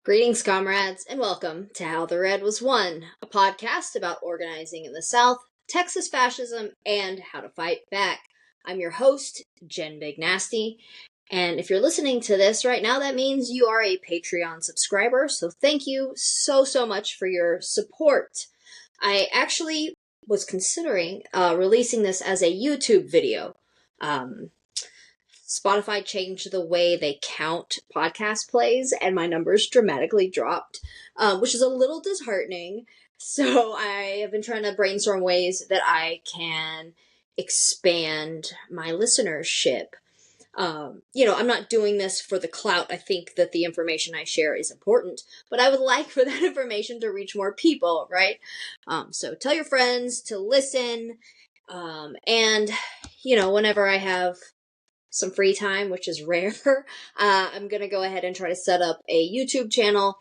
Greetings, comrades, and welcome to How the Red Was Won, a podcast about organizing in the South, Texas fascism, and how to fight back. I'm your host, Jen Big Nasty, and if you're listening to this right now, that means you are a Patreon subscriber, so thank you so much for your support. I actually was considering releasing this as a YouTube video. Spotify changed the way they count podcast plays, and my numbers dramatically dropped, which is a little disheartening. So I have been trying to brainstorm ways that I can expand my listenership. I'm not doing this for the clout. I think that the information I share is important, but I would like for that information to reach more people, right? So tell your friends to listen, and whenever I have some free time, which is rare, I'm going to go ahead and try to set up a YouTube channel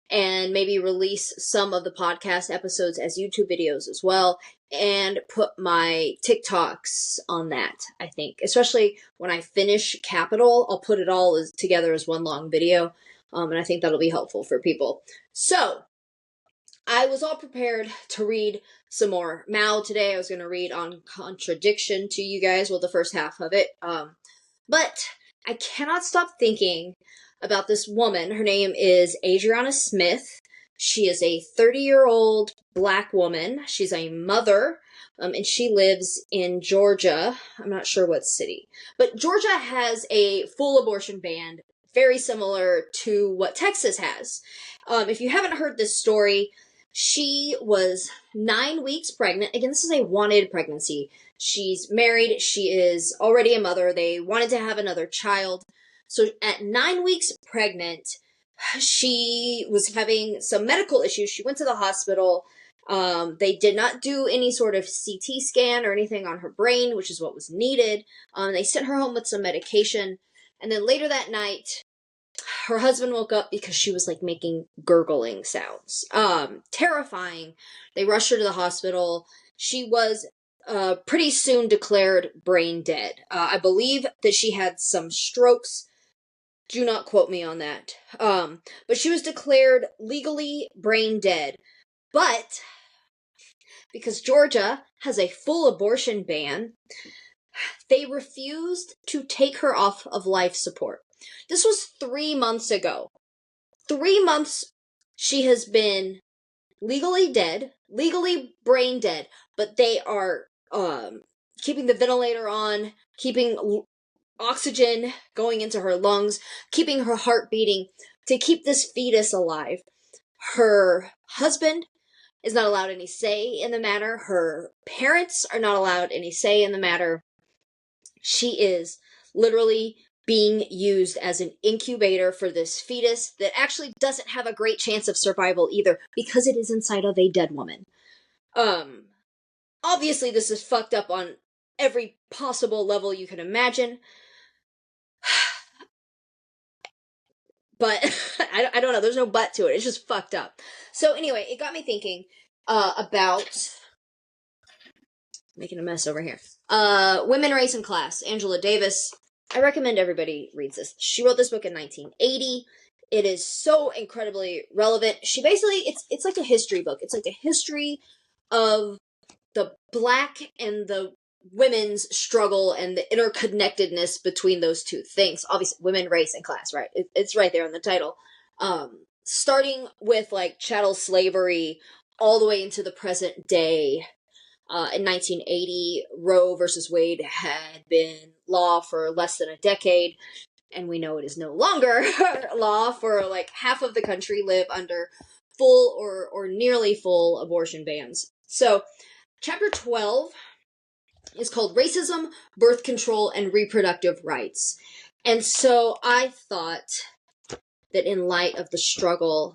and maybe release some of the podcast episodes as YouTube videos as well, and put my TikToks on that, I think. Especially when I finish Capital, I'll put it all together as one long video, and I think that'll be helpful for people. So, I was all prepared to read some more Mao today. I was going to read on contradiction to you guys, well, the first half of it. But I cannot stop thinking about this woman. Her name is Adriana Smith. She is a 30-year-old black woman. She's a mother, and she lives in Georgia. I'm not sure what city. But Georgia has a full abortion ban, very similar to what Texas has. If you haven't heard this story, she was 9 weeks pregnant. Again, this is a wanted pregnancy. She's married. She is already a mother. They wanted to have another child. So at 9 weeks pregnant, she was having some medical issues. She went to the hospital. They did not do any sort of CT scan or anything on her brain, which is what was needed. They sent her home with some medication. And then later that night, her husband woke up because she was making gurgling sounds. Terrifying. They rushed her to the hospital. She was pretty soon declared brain dead. I believe that she had some strokes. Do not quote me on that. But she was declared legally brain dead. But because Georgia has a full abortion ban, they refused to take her off of life support. This was 3 months ago. 3 months she has been legally dead, legally brain dead, but they are keeping the ventilator on, keeping oxygen going into her lungs, keeping her heart beating to keep this fetus alive. Her husband is not allowed any say in the matter. Her parents are not allowed any say in the matter. She is literally being used as an incubator for this fetus that actually doesn't have a great chance of survival either, because it is inside of a dead woman. Obviously this is fucked up on every possible level you can imagine. But I don't know, there's no but to it. It's just fucked up. So anyway, it got me thinking about making a mess over here. Women, Race, and Class. Angela Davis. I recommend everybody reads this. She wrote this book in 1980. It is so incredibly relevant. She basically, it's like a history book. It's like a history of the black and the women's struggle and the interconnectedness between those two things. Obviously, women, race, and class, right? It's right there in the title. Starting with chattel slavery all the way into the present day. In 1980, Roe versus Wade had been law for less than a decade, and we know it is no longer law. For half of the country live under full or nearly full abortion bans. So, chapter 12 is called Racism, Birth Control, and Reproductive Rights. And so I thought that in light of the struggle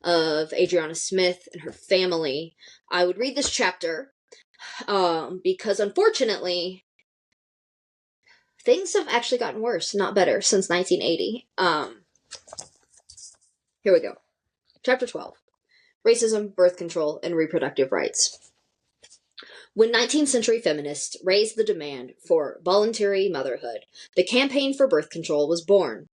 of Adriana Smith and her family, I would read this chapter. Because unfortunately, things have actually gotten worse, not better, since 1980. Here we go. Chapter 12. Racism, Birth Control, and Reproductive Rights. When 19th century feminists raised the demand for voluntary motherhood, the campaign for birth control was born.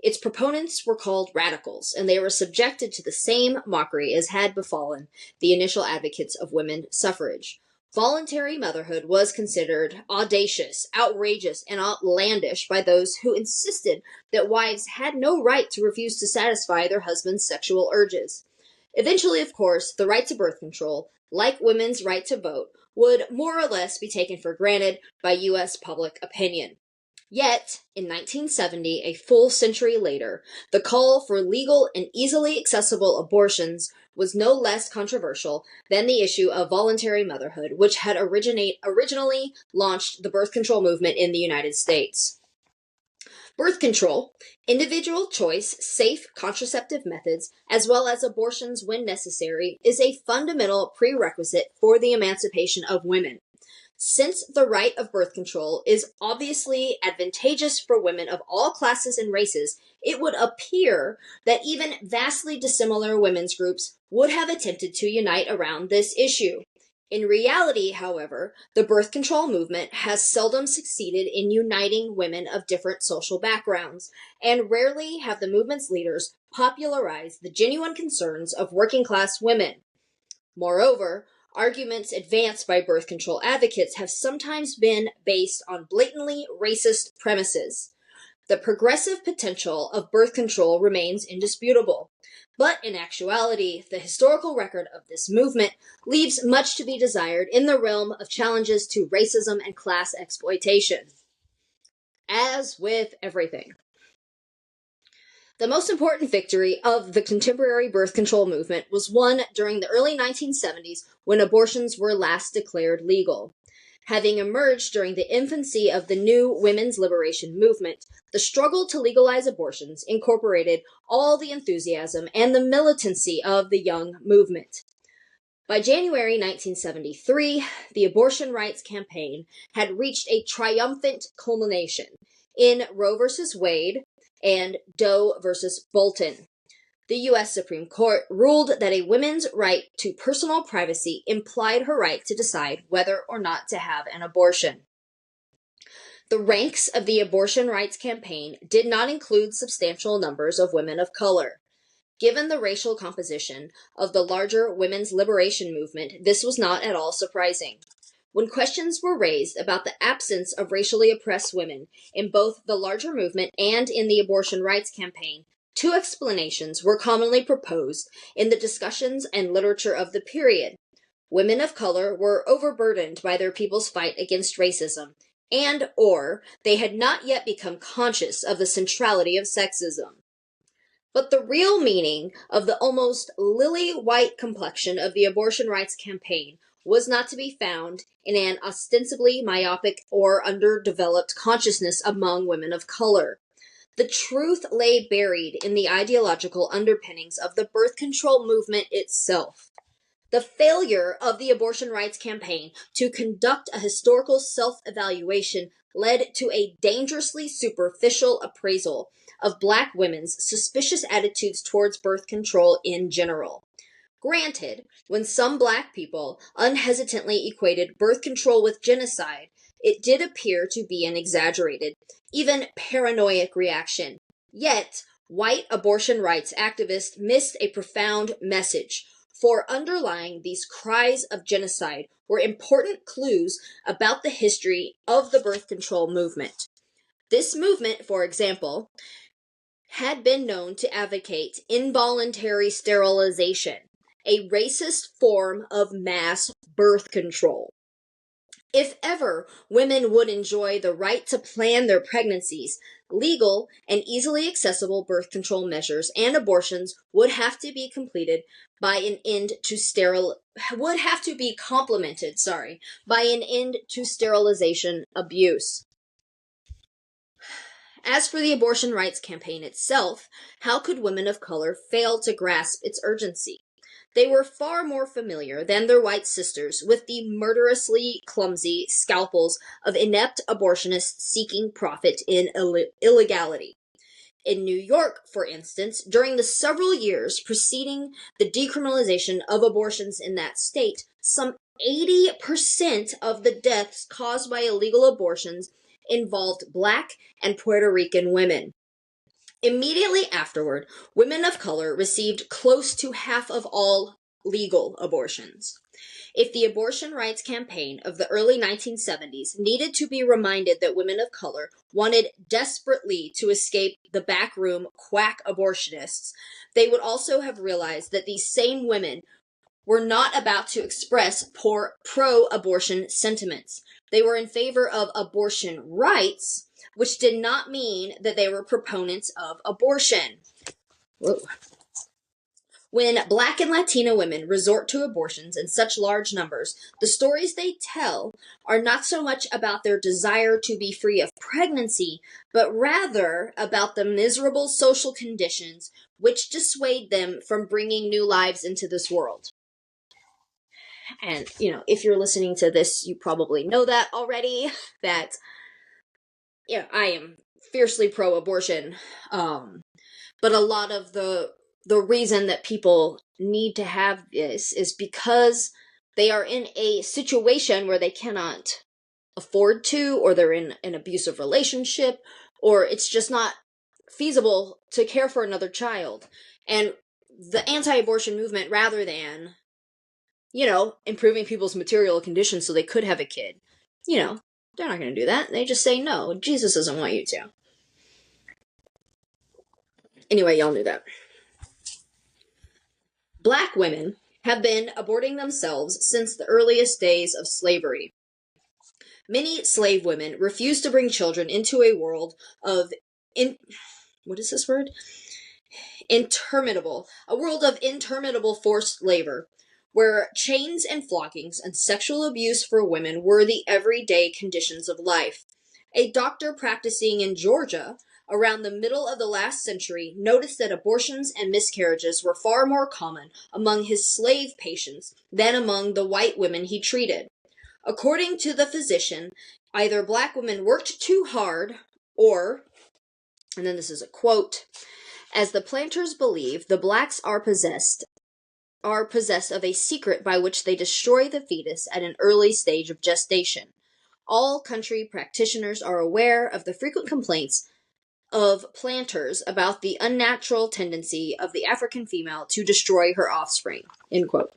Its proponents were called radicals, and they were subjected to the same mockery as had befallen the initial advocates of women's suffrage. Voluntary motherhood was considered audacious, outrageous, and outlandish by those who insisted that wives had no right to refuse to satisfy their husband's sexual urges. Eventually, of course, the right to birth control, like women's right to vote, would more or less be taken for granted by U.S. public opinion. Yet, in 1970, a full century later, the call for legal and easily accessible abortions was no less controversial than the issue of voluntary motherhood, which had originally launched the birth control movement in the United States. Birth control, individual choice, safe contraceptive methods, as well as abortions when necessary, is a fundamental prerequisite for the emancipation of women. Since the right of birth control is obviously advantageous for women of all classes and races, it would appear that even vastly dissimilar women's groups would have attempted to unite around this issue. In reality, however, the birth control movement has seldom succeeded in uniting women of different social backgrounds, and rarely have the movement's leaders popularized the genuine concerns of working-class women. Moreover, arguments advanced by birth control advocates have sometimes been based on blatantly racist premises. The progressive potential of birth control remains indisputable, but in actuality, the historical record of this movement leaves much to be desired in the realm of challenges to racism and class exploitation. As with everything, the most important victory of the contemporary birth control movement was won during the early 1970s when abortions were last declared legal. Having emerged during the infancy of the new women's liberation movement, the struggle to legalize abortions incorporated all the enthusiasm and the militancy of the young movement. By January 1973, the abortion rights campaign had reached a triumphant culmination in Roe v. Wade and Doe v. Bolton. The U.S. Supreme Court ruled that a woman's right to personal privacy implied her right to decide whether or not to have an abortion. The ranks of the abortion rights campaign did not include substantial numbers of women of color. Given the racial composition of the larger women's liberation movement, this was not at all surprising. When questions were raised about the absence of racially oppressed women in both the larger movement and in the abortion rights campaign, two explanations were commonly proposed in the discussions and literature of the period. Women of color were overburdened by their people's fight against racism, and/or they had not yet become conscious of the centrality of sexism. But the real meaning of the almost lily-white complexion of the abortion rights campaign was not to be found in an ostensibly myopic or underdeveloped consciousness among women of color. The truth lay buried in the ideological underpinnings of the birth control movement itself. The failure of the abortion rights campaign to conduct a historical self-evaluation led to a dangerously superficial appraisal of Black women's suspicious attitudes towards birth control in general. Granted, when some Black people unhesitantly equated birth control with genocide, it did appear to be an exaggerated, even paranoid reaction. Yet, white abortion rights activists missed a profound message. For underlying these cries of genocide were important clues about the history of the birth control movement. This movement, for example, had been known to advocate involuntary sterilization, a racist form of mass birth control. If ever women would enjoy the right to plan their pregnancies, legal and easily accessible birth control measures and abortions would have to be completed by an end to complemented by an end to sterilization abuse. As for the abortion rights campaign itself, how could women of color fail to grasp its urgency? They were far more familiar than their white sisters with the murderously clumsy scalpels of inept abortionists seeking profit in illegality. In New York, for instance, during the several years preceding the decriminalization of abortions in that state, some 80% of the deaths caused by illegal abortions involved Black and Puerto Rican women. Immediately afterward, women of color received close to half of all legal abortions. If the abortion rights campaign of the early 1970s needed to be reminded that women of color wanted desperately to escape the backroom quack abortionists, they would also have realized that these same women were not about to express pro-abortion sentiments. They were in favor of abortion rights, which did not mean that they were proponents of abortion. Whoa. When Black and Latina women resort to abortions in such large numbers, the stories they tell are not so much about their desire to be free of pregnancy, but rather about the miserable social conditions which dissuade them from bringing new lives into this world. And, if you're listening to this, you probably know that already, that, I am fiercely pro-abortion. But a lot of the reason that people need to have this is because they are in a situation where they cannot afford to, or they're in an abusive relationship, or it's just not feasible to care for another child. And the anti-abortion movement, rather than, improving people's material conditions so they could have a kid, they're not going to do that. They just say, no, Jesus doesn't want you to. Anyway, y'all knew that. Black women have been aborting themselves since the earliest days of slavery. Many slave women refused to bring children into a world of interminable forced labor, where chains and floggings and sexual abuse for women were the everyday conditions of life. A doctor practicing in Georgia around the middle of the last century noticed that abortions and miscarriages were far more common among his slave patients than among the white women he treated. According to the physician, either Black women worked too hard or, and then this is a quote, as the planters believe, the Blacks are possessed of a secret by which they destroy the fetus at an early stage of gestation. All country practitioners are aware of the frequent complaints of planters about the unnatural tendency of the African female to destroy her offspring, end quote.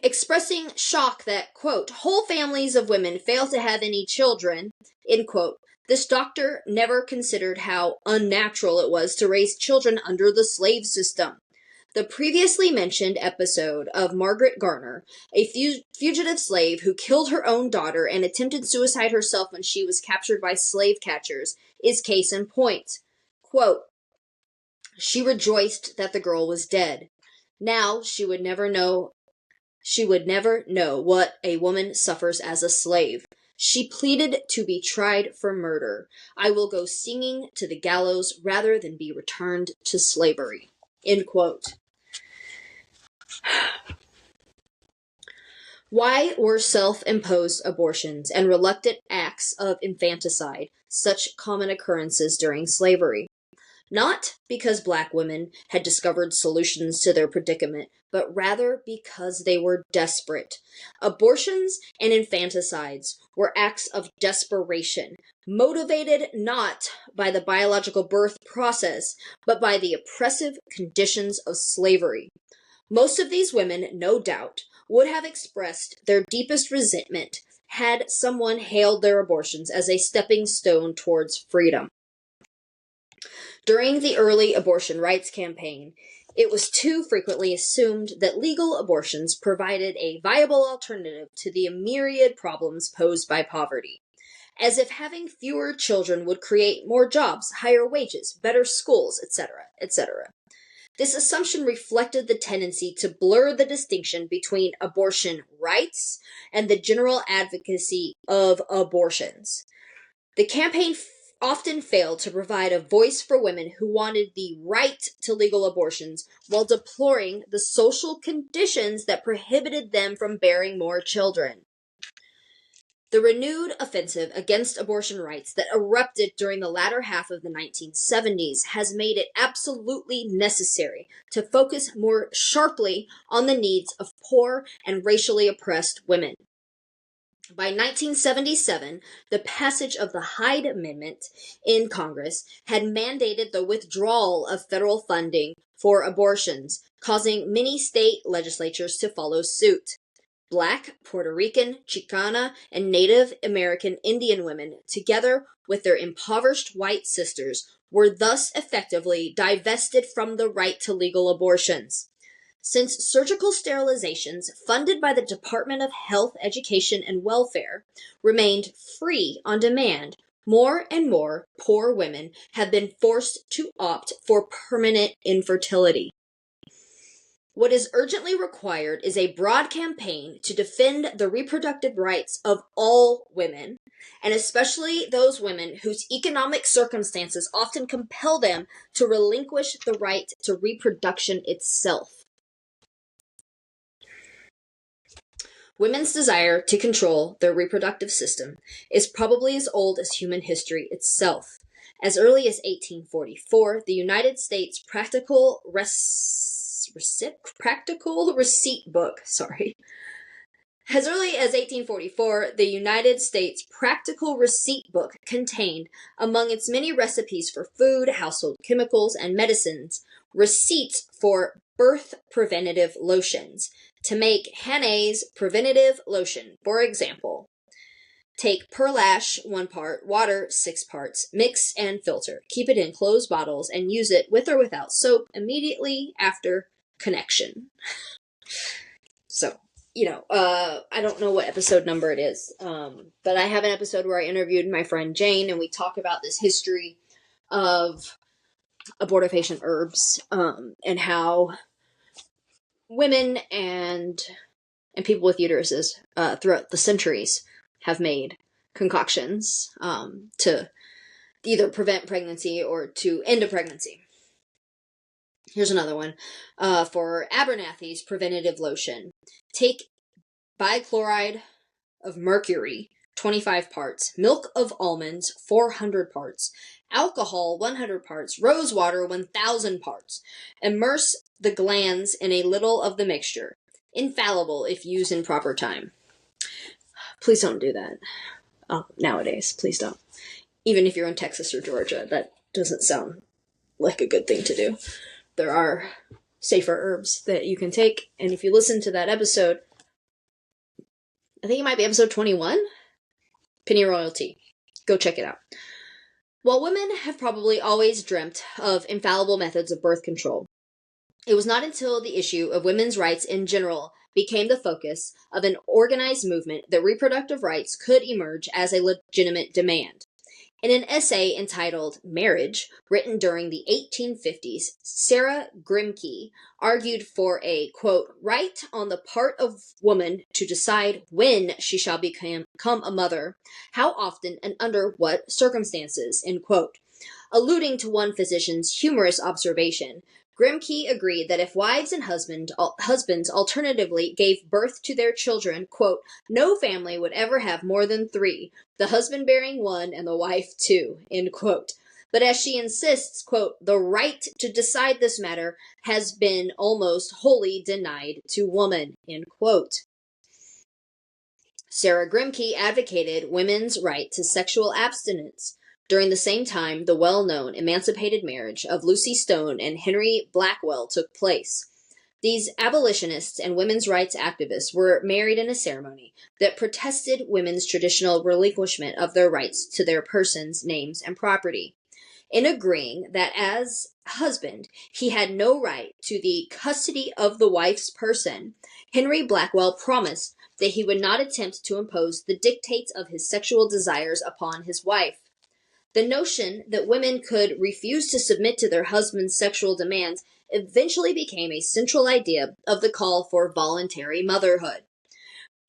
Expressing shock that, quote, whole families of women fail to have any children, end quote, this doctor never considered how unnatural it was to raise children under the slave system. The previously mentioned episode of Margaret Garner, a fugitive slave who killed her own daughter and attempted suicide herself when she was captured by slave catchers, is case in point. Quote, she rejoiced that the girl was dead. Now she would never know what a woman suffers as a slave. She pleaded to be tried for murder. I will go singing to the gallows rather than be returned to slavery. End quote. Why were self-imposed abortions and reluctant acts of infanticide such common occurrences during slavery? Not because Black women had discovered solutions to their predicament, but rather because they were desperate. Abortions and infanticides were acts of desperation, motivated not by the biological birth process, but by the oppressive conditions of slavery. Most of these women, no doubt, would have expressed their deepest resentment had someone hailed their abortions as a stepping stone towards freedom. During the early abortion rights campaign, it was too frequently assumed that legal abortions provided a viable alternative to the myriad problems posed by poverty, as if having fewer children would create more jobs, higher wages, better schools, etc., etc. This assumption reflected the tendency to blur the distinction between abortion rights and the general advocacy of abortions. The campaign often failed to provide a voice for women who wanted the right to legal abortions while deploring the social conditions that prohibited them from bearing more children. The renewed offensive against abortion rights that erupted during the latter half of the 1970s has made it absolutely necessary to focus more sharply on the needs of poor and racially oppressed women. By 1977, the passage of the Hyde Amendment in Congress had mandated the withdrawal of federal funding for abortions, causing many state legislatures to follow suit. Black, Puerto Rican, Chicana, and Native American Indian women, together with their impoverished white sisters, were thus effectively divested from the right to legal abortions. Since surgical sterilizations funded by the Department of Health, Education, and Welfare remained free on demand, more and more poor women have been forced to opt for permanent infertility. What is urgently required is a broad campaign to defend the reproductive rights of all women, and especially those women whose economic circumstances often compel them to relinquish the right to reproduction itself. Women's desire to control their reproductive system is probably as old as human history itself. As early as 1844, the United States Practical Receipt Book, As early as 1844, the United States Practical Receipt Book contained, among its many recipes for food, household chemicals, and medicines, receipts for birth preventative lotions. To make Hanay's preventative lotion, for example, take pearl ash 1 part, water 6 parts, mix and filter. Keep it in closed bottles and use it with or without soap immediately after connection. So, I don't know what episode number it is, but I have an episode where I interviewed my friend Jane, and we talk about this history of abortifacient herbs, and how women and people with uteruses throughout the centuries have made concoctions to either prevent pregnancy or to end a pregnancy. Here's another one for Abernathy's preventative lotion. Take bichloride of mercury, 25 parts, milk of almonds, 400 parts, alcohol, 100 parts, rose water, 1,000 parts. Immerse the glands in a little of the mixture. Infallible if used in proper time. Please don't do that. Nowadays, please don't. Even if you're in Texas or Georgia, that doesn't sound like a good thing to do. There are safer herbs that you can take, and if you listen to that episode, I think it might be episode 21, Pennyroyal Tea. Go check it out. While women have probably always dreamt of infallible methods of birth control, it was not until the issue of women's rights in general became the focus of an organized movement that reproductive rights could emerge as a legitimate demand. In an essay entitled Marriage, written during the 1850s, Sarah Grimke argued for a, quote, right on the part of woman to decide when she shall become a mother, how often and under what circumstances, end quote. Alluding to one physician's humorous observation, Grimke agreed that if wives and husbands alternatively gave birth to their children, quote, no family would ever have more than 3, the husband bearing 1 and the wife 2, end quote. But as she insists, quote, the right to decide this matter has been almost wholly denied to woman, end quote. Sarah Grimke advocated women's right to sexual abstinence. During the same time, the well-known emancipated marriage of Lucy Stone and Henry Blackwell took place. These abolitionists and women's rights activists were married in a ceremony that protested women's traditional relinquishment of their rights to their persons, names, and property. In agreeing that as husband, he had no right to the custody of the wife's person, Henry Blackwell promised that he would not attempt to impose the dictates of his sexual desires upon his wife. The notion that women could refuse to submit to their husband's sexual demands eventually became a central idea of the call for voluntary motherhood.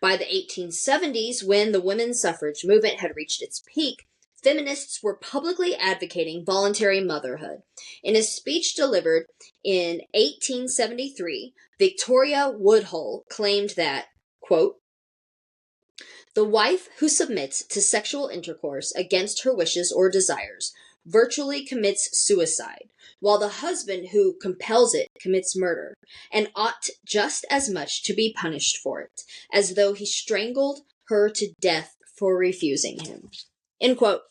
By the 1870s, when the women's suffrage movement had reached its peak, feminists were publicly advocating voluntary motherhood. In a speech delivered in 1873, Victoria Woodhull claimed that, quote, the wife who submits to sexual intercourse against her wishes or desires virtually commits suicide, while the husband who compels it commits murder, and ought just as much to be punished for it, as though he strangled, her to death for refusing him. End quote.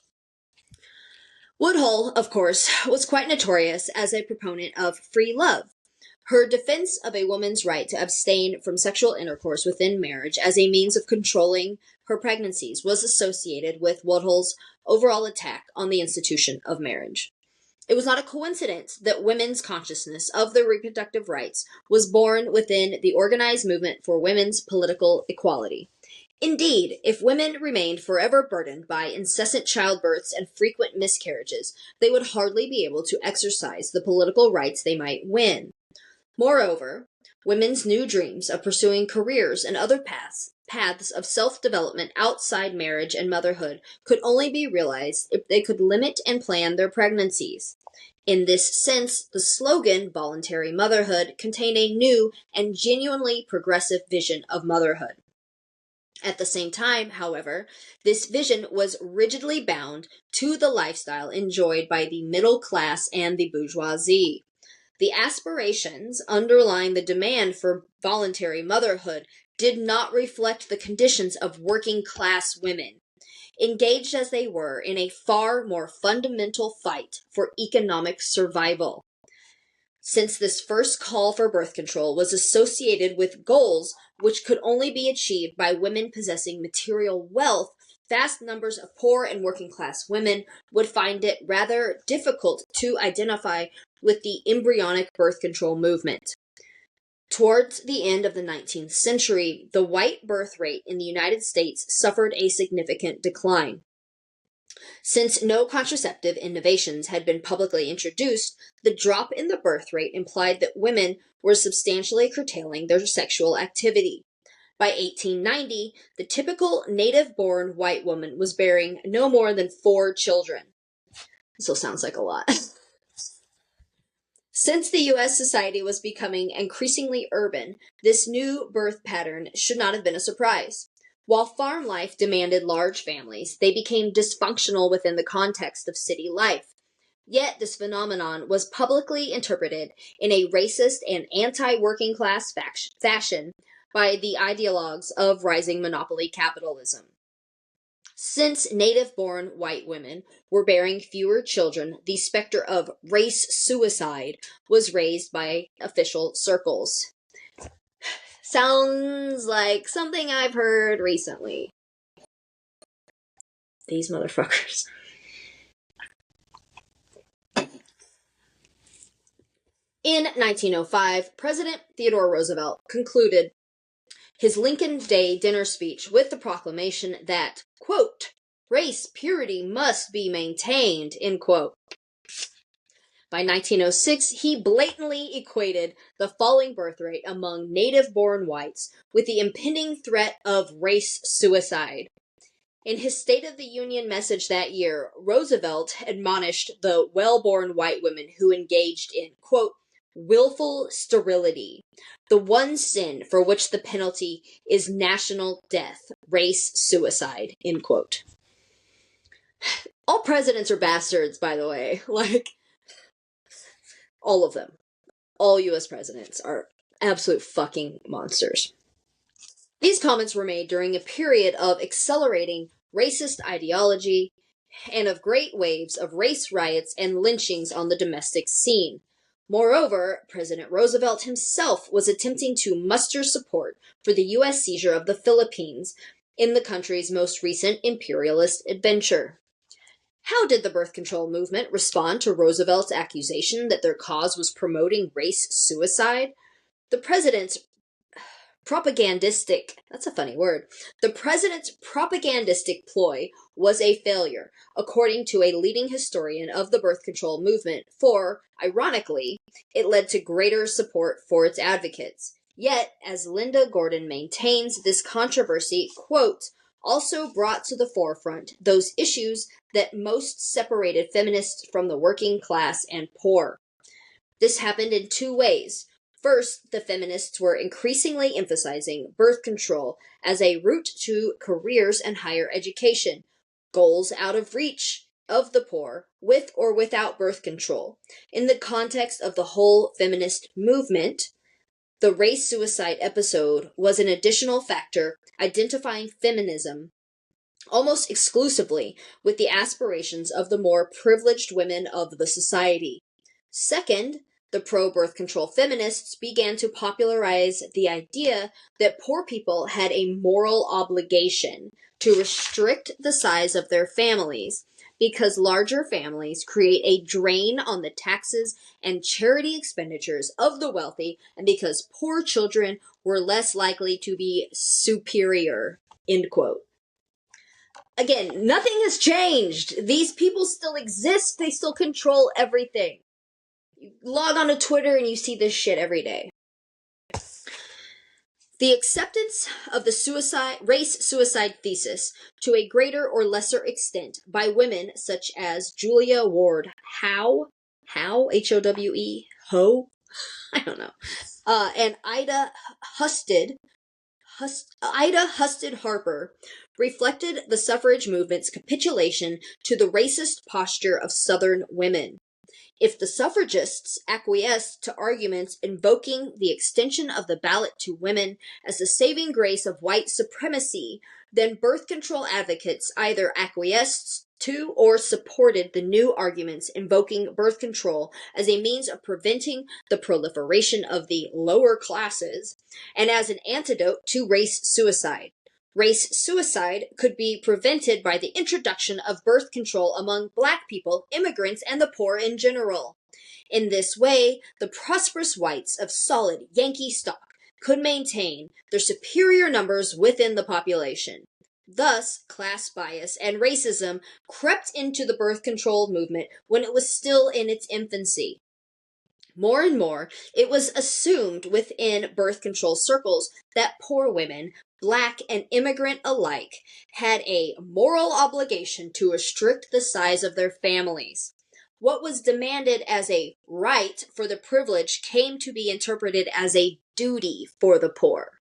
Woodhull, of course, was quite notorious as a proponent of free love. Her defense of a woman's right to abstain from sexual intercourse within marriage as a means of controlling her pregnancies was associated with Woodhull's overall attack on the institution of marriage. It was not a coincidence that women's consciousness of their reproductive rights was born within the organized movement for women's political equality. Indeed, if women remained forever burdened by incessant childbirths and frequent miscarriages, they would hardly be able to exercise the political rights they might win. Moreover, women's new dreams of pursuing careers and other paths of self-development outside marriage and motherhood could only be realized if they could limit and plan their pregnancies. In this sense, the slogan Voluntary Motherhood contained a new and genuinely progressive vision of motherhood. At the same time, however, this vision was rigidly bound to the lifestyle enjoyed by the middle class and the bourgeoisie. The aspirations underlying the demand for voluntary motherhood did not reflect the conditions of working class women, engaged as they were in a far more fundamental fight for economic survival. Since this first call for birth control was associated with goals which could only be achieved by women possessing material wealth, vast numbers of poor and working class women would find it rather difficult to identify with the embryonic birth control movement. Towards the end of the 19th century, the white birth rate in the United States suffered a significant decline. Since no contraceptive innovations had been publicly introduced, the drop in the birth rate implied that women were substantially curtailing their sexual activity. By 1890, the typical native-born white woman was bearing no more than 4 children. This still sounds like a lot. Since the U.S. society was becoming increasingly urban, this new birth pattern should not have been a surprise. While farm life demanded large families, they became dysfunctional within the context of city life. Yet this phenomenon was publicly interpreted in a racist and anti-working class fashion by the ideologues of rising monopoly capitalism. Since native-born white women were bearing fewer children, the specter of race suicide was raised by official circles. Sounds like something I've heard recently. These motherfuckers. In 1905, President Theodore Roosevelt concluded his Lincoln Day dinner speech with the proclamation that, quote, race purity must be maintained, end quote. By 1906, he blatantly equated the falling birth rate among native-born whites with the impending threat of race suicide. In his State of the Union message that year, Roosevelt admonished the well-born white women who engaged in, quote, willful sterility, the one sin for which the penalty is national death, race suicide, end quote. All presidents are bastards, by the way. All of them. All U.S. presidents are absolute fucking monsters. These comments were made during a period of accelerating racist ideology and of great waves of race riots and lynchings on the domestic scene. Moreover, President Roosevelt himself was attempting to muster support for the U.S. seizure of the Philippines in the country's most recent imperialist adventure. How did the birth control movement respond to Roosevelt's accusation that their cause was promoting race suicide? The president's propagandistic ploy was a failure, according to a leading historian of the birth control movement, for, ironically, it led to greater support for its advocates. Yet, as Linda Gordon maintains, this controversy, quote, also brought to the forefront those issues that most separated feminists from the working class and poor. This happened in 2 ways. First, the feminists were increasingly emphasizing birth control as a route to careers and higher education, goals out of reach of the poor, with or without birth control. In the context of the whole feminist movement, The race suicide episode was an additional factor identifying feminism almost exclusively with the aspirations of the more privileged women of the society. Second, the pro-birth control feminists began to popularize the idea that poor people had a moral obligation to restrict the size of their families because larger families create a drain on the taxes and charity expenditures of the wealthy, and because poor children were less likely to be superior. End quote. Again, nothing has changed. These people still exist. They still control everything. You log on to Twitter and you see this shit every day. The acceptance of the race suicide thesis to a greater or lesser extent by women such as Julia Ward Howe, H-O-W-E, Ho? I don't know. And Ida Husted Harper reflected the suffrage movement's capitulation to the racist posture of Southern women. If the suffragists acquiesced to arguments invoking the extension of the ballot to women as the saving grace of white supremacy, then birth control advocates either acquiesced to or supported the new arguments invoking birth control as a means of preventing the proliferation of the lower classes and as an antidote to race suicide. Race suicide could be prevented by the introduction of birth control among Black people, immigrants, and the poor in general. In this way, the prosperous whites of solid Yankee stock could maintain their superior numbers within the population. Thus, class bias and racism crept into the birth control movement when it was still in its infancy. More and more, it was assumed within birth control circles that poor women, Black and immigrant alike, had a moral obligation to restrict the size of their families. What was demanded as a right for the privileged came to be interpreted as a duty for the poor.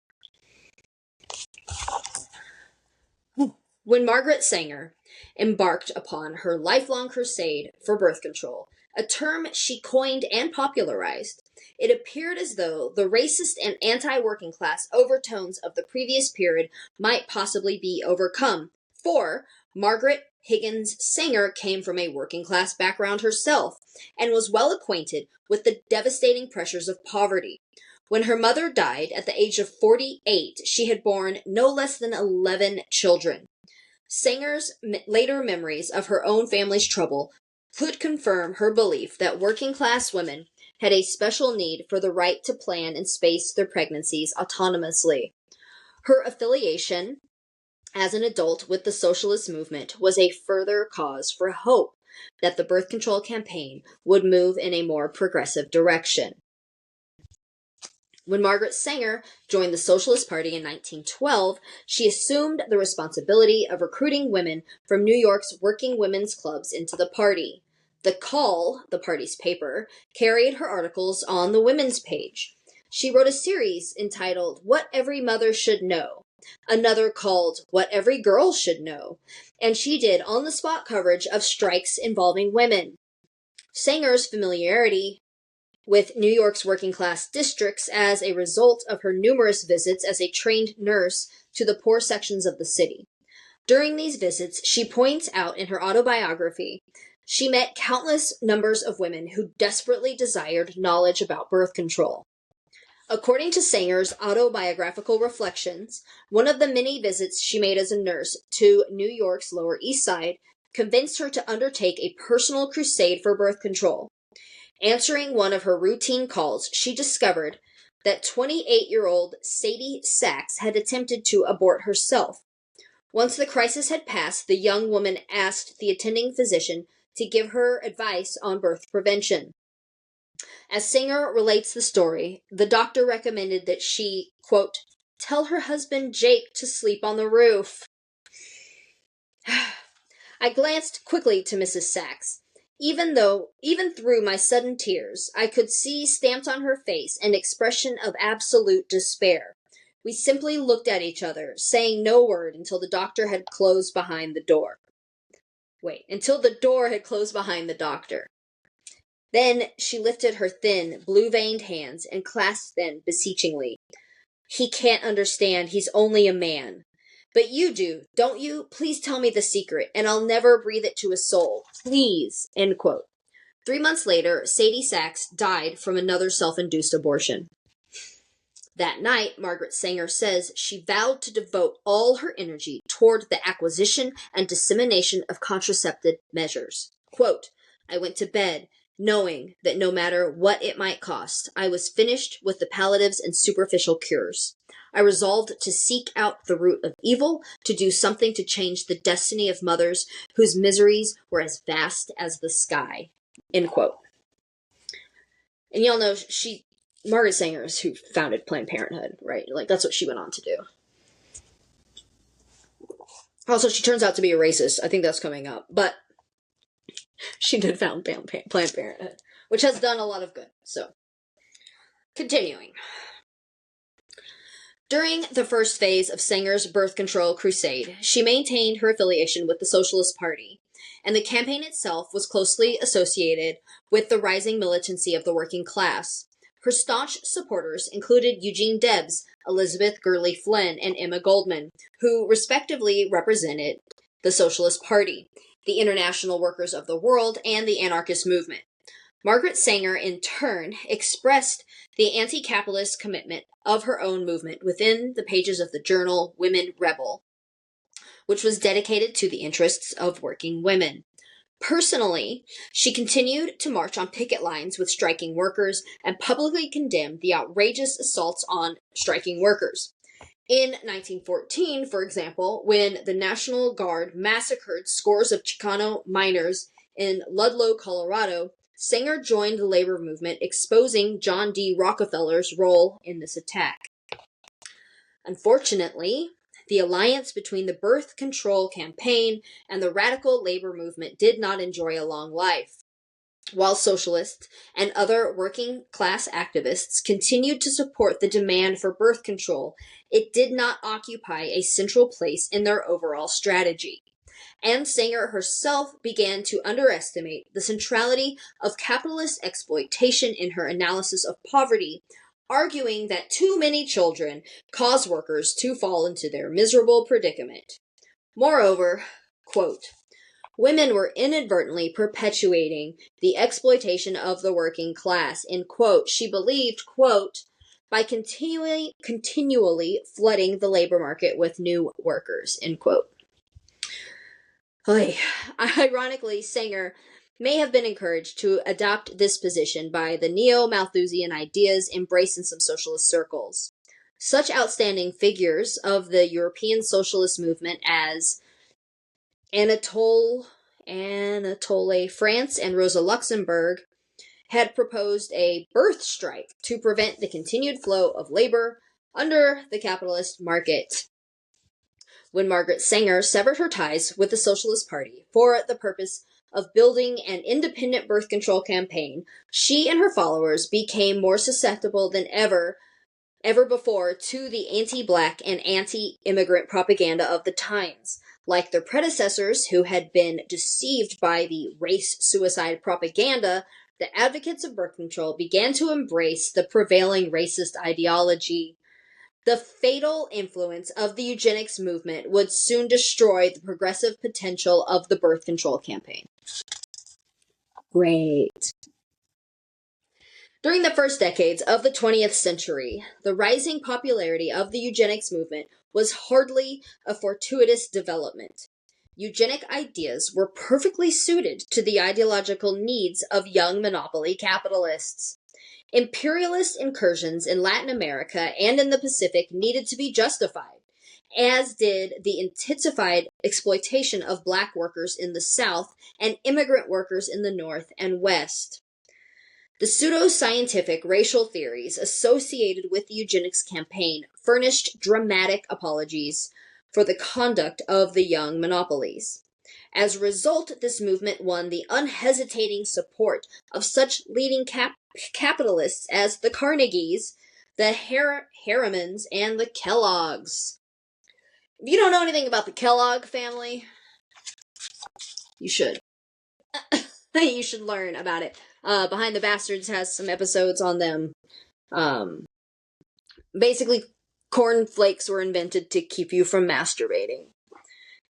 When Margaret Sanger embarked upon her lifelong crusade for birth control, a term she coined and popularized, it appeared as though the racist and anti-working class overtones of the previous period might possibly be overcome. For Margaret Higgins Sanger came from a working class background herself and was well acquainted with the devastating pressures of poverty. When her mother died at the age of 48, she had borne no less than 11 children. Sanger's later memories of her own family's trouble could confirm her belief that working-class women had a special need for the right to plan and space their pregnancies autonomously. Her affiliation as an adult with the socialist movement was a further cause for hope that the birth control campaign would move in a more progressive direction. When Margaret Sanger joined the Socialist Party in 1912, she assumed the responsibility of recruiting women from New York's working women's clubs into the party. The Call, the party's paper, carried her articles on the women's page. She wrote a series entitled What Every Mother Should Know, another called What Every Girl Should Know, and she did on-the-spot coverage of strikes involving women. Sanger's familiarity with New York's working-class districts as a result of her numerous visits as a trained nurse to the poor sections of the city. During these visits, she points out in her autobiography, she met countless numbers of women who desperately desired knowledge about birth control. According to Sanger's autobiographical reflections, one of the many visits she made as a nurse to New York's Lower East Side convinced her to undertake a personal crusade for birth control. Answering one of her routine calls, she discovered that 28-year-old Sadie Sachs had attempted to abort herself. Once the crisis had passed, the young woman asked the attending physician to give her advice on birth prevention. As Sanger relates the story, the doctor recommended that she, quote, tell her husband Jake to sleep on the roof. I glanced quickly to Mrs. Sachs. Even through my sudden tears, I could see stamped on her face an expression of absolute despair. We simply looked at each other, saying no word until the doctor had closed behind the door. Until the door had closed behind the doctor. Then she lifted her thin, blue-veined hands and clasped them beseechingly. He can't understand. He's only a man. But you do, don't you? Please tell me the secret, and I'll never breathe it to a soul. Please. End quote. 3 months later, Sadie Sachs died from another self-induced abortion. That night, Margaret Sanger says she vowed to devote all her energy toward the acquisition and dissemination of contraceptive measures. Quote, I went to bed knowing that no matter what it might cost, I was finished with the palliatives and superficial cures. I resolved to seek out the root of evil, to do something to change the destiny of mothers whose miseries were as vast as the sky. End quote. And y'all know Margaret Sanger is who founded Planned Parenthood, right? Like, that's what she went on to do. Also, she turns out to be a racist. I think that's coming up. But she did found Planned Parenthood, which has done a lot of good. So, continuing. During the first phase of Sanger's birth control crusade, she maintained her affiliation with the Socialist Party, and the campaign itself was closely associated with the rising militancy of the working class. Her staunch supporters included Eugene Debs, Elizabeth Gurley Flynn, and Emma Goldman, who respectively represented the Socialist Party, the International Workers of the World, and the anarchist movement. Margaret Sanger, in turn, expressed the anti-capitalist commitment of her own movement within the pages of the journal Women Rebel, which was dedicated to the interests of working women. Personally, she continued to march on picket lines with striking workers and publicly condemned the outrageous assaults on striking workers. In 1914, for example, when the National Guard massacred scores of Chicano miners in Ludlow, Colorado, Sanger joined the labor movement, exposing John D. Rockefeller's role in this attack. Unfortunately, the alliance between the birth control campaign and the radical labor movement did not enjoy a long life. While socialists and other working class activists continued to support the demand for birth control, it did not occupy a central place in their overall strategy. And Sanger herself began to underestimate the centrality of capitalist exploitation in her analysis of poverty, arguing that too many children cause workers to fall into their miserable predicament. Moreover, quote, women were inadvertently perpetuating the exploitation of the working class, end quote. She believed, quote, by continually flooding the labor market with new workers, end quote. Ironically, Sanger may have been encouraged to adopt this position by the neo-Malthusian ideas embraced in some socialist circles. Such outstanding figures of the European socialist movement as Anatole France and Rosa Luxemburg had proposed a birth strike to prevent the continued flow of labor under the capitalist market. When Margaret Sanger severed her ties with the Socialist Party for the purpose of building an independent birth control campaign, she and her followers became more susceptible than ever before to the anti-black and anti-immigrant propaganda of the times. Like their predecessors who had been deceived by the race suicide propaganda, the advocates of birth control began to embrace the prevailing racist ideology. The fatal influence of the eugenics movement would soon destroy the progressive potential of the birth control campaign. Great. During the first decades of the 20th century, the rising popularity of the eugenics movement was hardly a fortuitous development. Eugenic ideas were perfectly suited to the ideological needs of young monopoly capitalists. Imperialist incursions in Latin America and in the Pacific needed to be justified, as did the intensified exploitation of black workers in the South and immigrant workers in the North and West. The pseudo-scientific racial theories associated with the eugenics campaign furnished dramatic apologies for the conduct of the young monopolies. As a result, this movement won the unhesitating support of such leading capitalists as the Carnegies, the Harrimans, and the Kellogg's. If you don't know anything about the Kellogg family, you should. You should learn about it. Behind the Bastards has some episodes on them. Basically, cornflakes were invented to keep you from masturbating.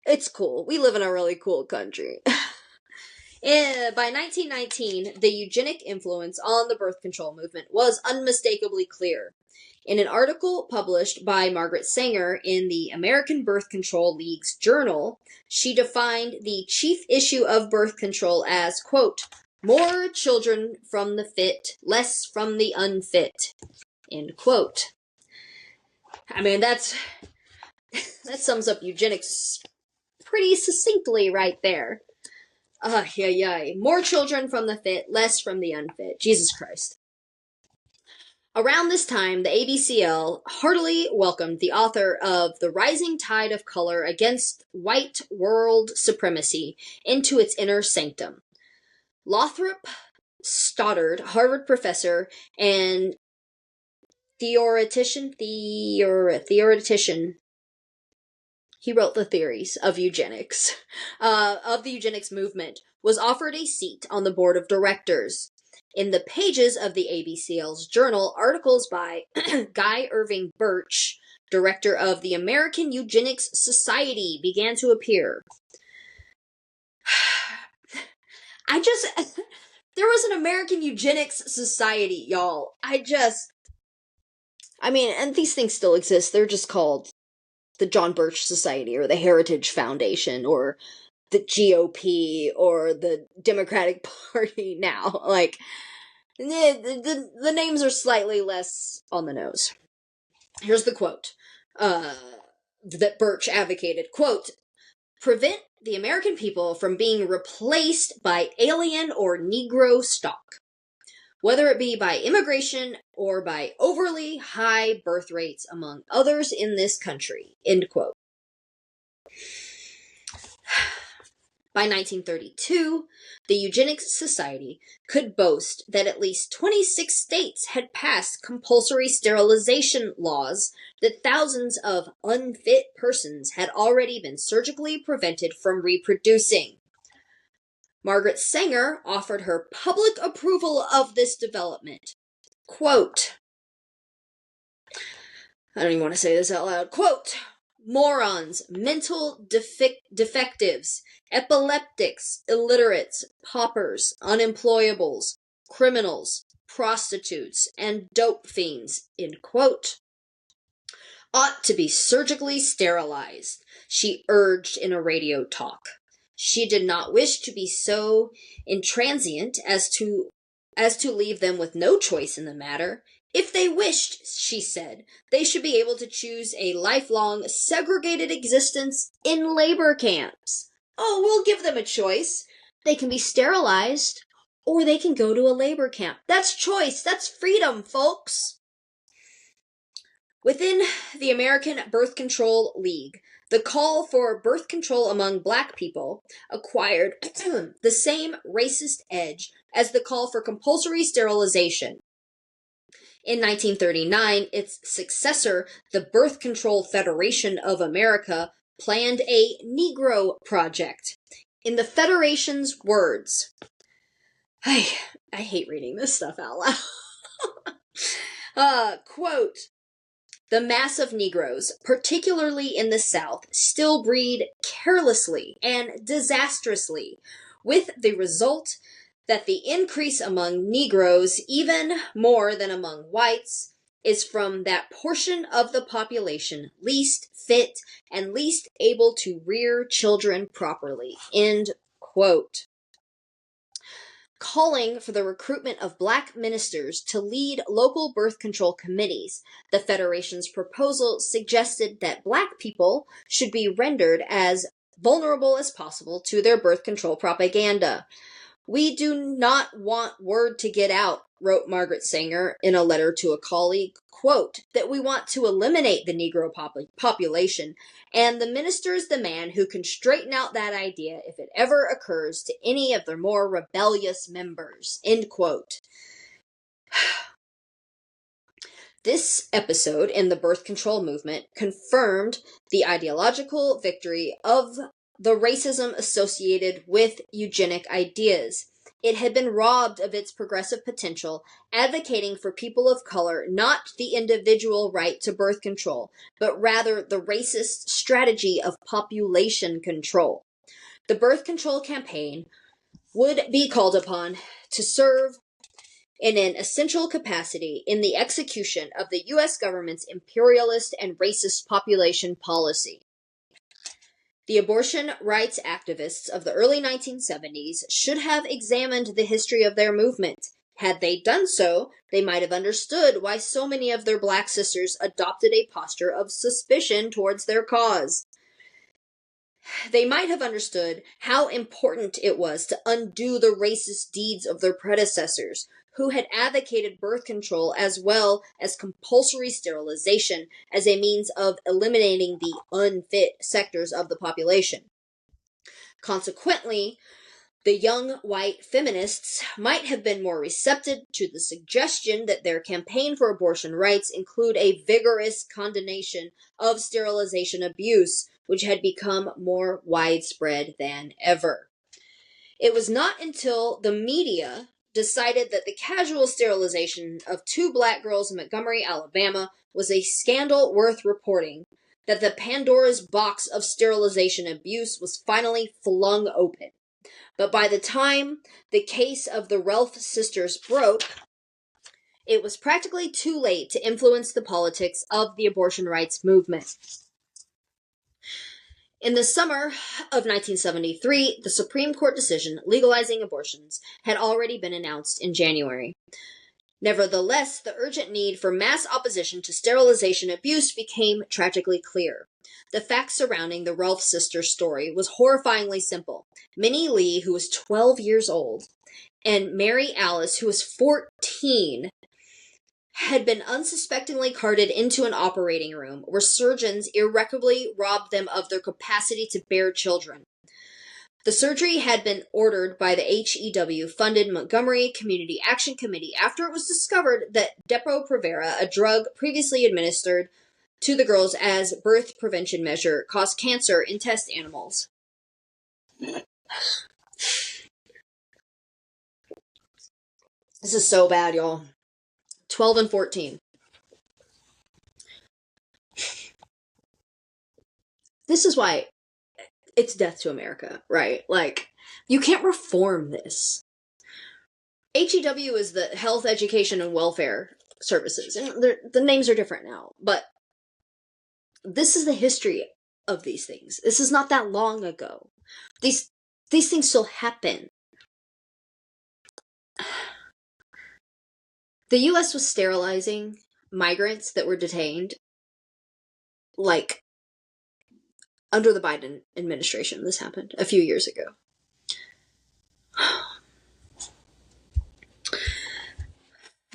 It's cool. We live in a really cool country. By 1919, the eugenic influence on the birth control movement was unmistakably clear. In an article published by Margaret Sanger in the American Birth Control League's Journal, she defined the chief issue of birth control as, quote, more children from the fit, less from the unfit, end quote. I mean, that sums up eugenics pretty succinctly right there. More children from the fit, less from the unfit. Jesus Christ. Around this time, the ABCL heartily welcomed the author of The Rising Tide of Color Against White World Supremacy into its inner sanctum. Lothrop Stoddard, Harvard professor and theoretician, he wrote the theories of eugenics, of the eugenics movement, was offered a seat on the board of directors. In the pages of the ABCL's journal, articles by Guy Irving Birch, director of the American Eugenics Society, began to appear. There was an American Eugenics Society, y'all. And these things still exist. They're just called the John Birch Society or the Heritage Foundation or the GOP or the Democratic Party now. Like, the names are slightly less on the nose. Here's the quote that Birch advocated. Quote, prevent the American people from being replaced by alien or Negro stock, whether it be by immigration or by overly high birth rates among others in this country, end quote. By 1932, the Eugenics Society could boast that at least 26 states had passed compulsory sterilization laws that thousands of unfit persons had already been surgically prevented from reproducing. Margaret Sanger offered her public approval of this development. Quote, I don't even want to say this out loud. Quote, morons, mental defectives, epileptics, illiterates, paupers, unemployables, criminals, prostitutes, and dope fiends, end quote, ought to be surgically sterilized, she urged in a radio talk. She did not wish to be so intransient as to leave them with no choice in the matter. If they wished, she said, they should be able to choose a lifelong segregated existence in labor camps. Oh, we'll give them a choice. They can be sterilized, or they can go to a labor camp. That's choice. That's freedom, folks. Within the American Birth Control League, the call for birth control among black people acquired the same racist edge as the call for compulsory sterilization. In 1939, its successor, the Birth Control Federation of America, planned a Negro Project. In the Federation's words, I hate reading this stuff out loud. Quote, the mass of Negroes, particularly in the South, still breed carelessly and disastrously, with the result that the increase among Negroes, even more than among whites, is from that portion of the population least fit and least able to rear children properly. End quote. Calling for the recruitment of black ministers to lead local birth control committees, the Federation's proposal suggested that black people should be rendered as vulnerable as possible to their birth control propaganda. We do not want word to get out, wrote Margaret Sanger in a letter to a colleague, quote, that we want to eliminate the Negro population, and the minister is the man who can straighten out that idea if it ever occurs to any of their more rebellious members, end quote. This episode in the birth control movement confirmed the ideological victory of the racism associated with eugenic ideas. It had been robbed of its progressive potential, advocating for people of color not the individual right to birth control, but rather the racist strategy of population control. The birth control campaign would be called upon to serve in an essential capacity in the execution of the U.S. government's imperialist and racist population policy. The abortion rights activists of the early 1970s should have examined the history of their movement. Had they done so, they might have understood why so many of their black sisters adopted a posture of suspicion towards their cause. They might have understood how important it was to undo the racist deeds of their predecessors, who had advocated birth control as well as compulsory sterilization as a means of eliminating the unfit sectors of the population. Consequently, the young white feminists might have been more receptive to the suggestion that their campaign for abortion rights include a vigorous condemnation of sterilization abuse, which had become more widespread than ever. It was not until the media decided that the casual sterilization of 2 black girls in Montgomery, Alabama was a scandal worth reporting that the Pandora's box of sterilization abuse was finally flung open. But by the time the case of the Relf sisters broke, it was practically too late to influence the politics of the abortion rights movement. In the summer of 1973, the Supreme Court decision legalizing abortions had already been announced in January. Nevertheless, the urgent need for mass opposition to sterilization abuse became tragically clear. The facts surrounding the Relf sisters' story was horrifyingly simple. Minnie Lee, who was 12 years old, and Mary Alice, who was 14, had been unsuspectingly carted into an operating room where surgeons irreparably robbed them of their capacity to bear children. The surgery had been ordered by the HEW-funded Montgomery Community Action Committee after it was discovered that Depo-Provera, a drug previously administered to the girls as birth prevention measure, caused cancer in test animals. This is so bad, y'all. 12 and 14. This is why it's death to America, right? Like, you can't reform this. HEW is the Health, Education, and Welfare Services, and the names are different now, but this is the history of these things. This is not that long ago. These things still happen. The U.S. was sterilizing migrants that were detained, like, under the Biden administration. This happened a few years ago.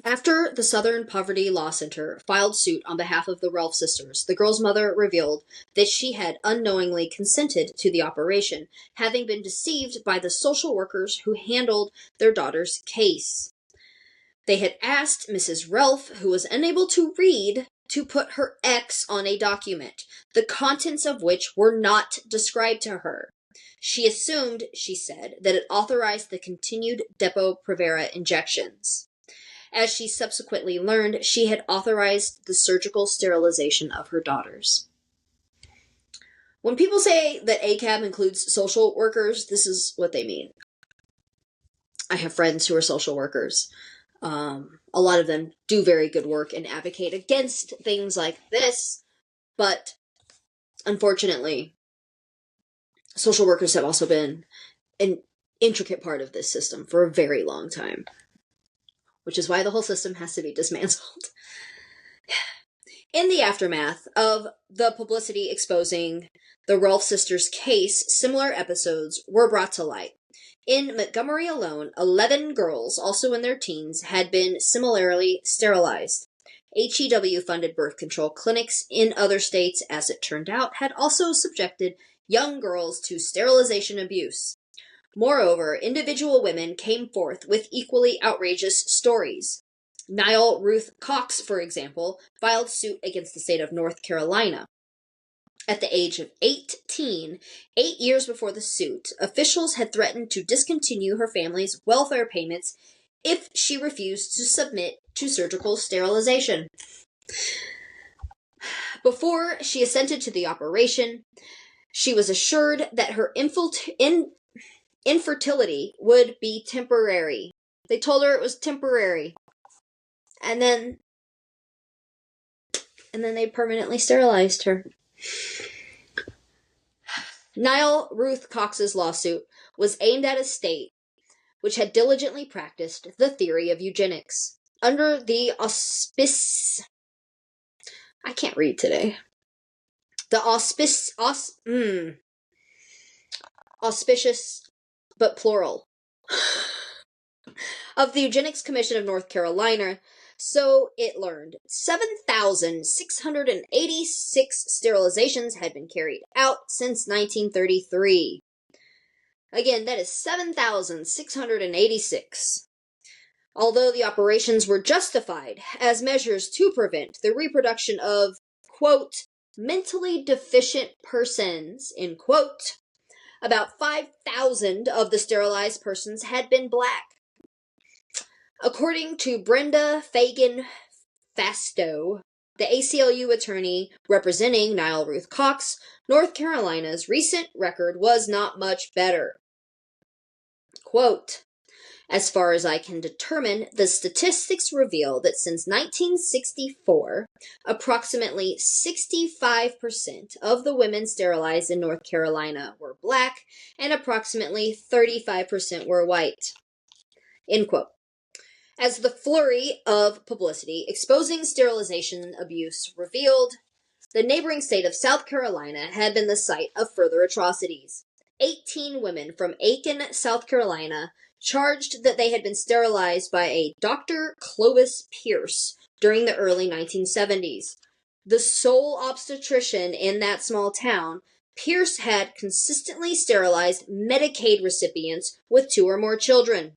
After the Southern Poverty Law Center filed suit on behalf of the Relf sisters, the girl's mother revealed that she had unknowingly consented to the operation, having been deceived by the social workers who handled their daughter's case. They had asked Mrs. Relf, who was unable to read, to put her X on a document, the contents of which were not described to her. She assumed, she said, that it authorized the continued Depo-Provera injections. As she subsequently learned, she had authorized the surgical sterilization of her daughters. When people say that ACAB includes social workers, this is what they mean. I have friends who are social workers. A lot of them do very good work and advocate against things like this, but unfortunately, social workers have also been an intricate part of this system for a very long time, which is why the whole system has to be dismantled. In the aftermath of the publicity exposing the Relf sisters' case, similar episodes were brought to light. In Montgomery alone, 11 girls, also in their teens, had been similarly sterilized. HEW-funded birth control clinics in other states, as it turned out, had also subjected young girls to sterilization abuse. Moreover, individual women came forth with equally outrageous stories. Niall Ruth Cox, for example, filed suit against the state of North Carolina. At the age of 18, 8 years before the suit, officials had threatened to discontinue her family's welfare payments if she refused to submit to surgical sterilization. Before she assented to the operation, she was assured that her infertility would be temporary. They told her it was temporary. And then they permanently sterilized her. Nile Ruth Cox's lawsuit was aimed at a state which had diligently practiced the theory of eugenics. Under the auspices, I can't read today. The auspicious, but plural, of the Eugenics Commission of North Carolina, so it learned 7,686 sterilizations had been carried out since 1933. Again, that is 7,686. Although the operations were justified as measures to prevent the reproduction of, quote, mentally deficient persons, end quote, about 5,000 of the sterilized persons had been black. According to Brenda Fagan Fasto, the ACLU attorney representing Nile Ruth Cox, North Carolina's recent record was not much better. Quote, as far as I can determine, the statistics reveal that since 1964, approximately 65% of the women sterilized in North Carolina were black and approximately 35% were white. End quote. As the flurry of publicity exposing sterilization abuse revealed, the neighboring state of South Carolina had been the site of further atrocities. 18 women from Aiken, South Carolina, charged that they had been sterilized by a Dr. Clovis Pierce during the early 1970s. The sole obstetrician in that small town, Pierce had consistently sterilized Medicaid recipients with 2 or more children.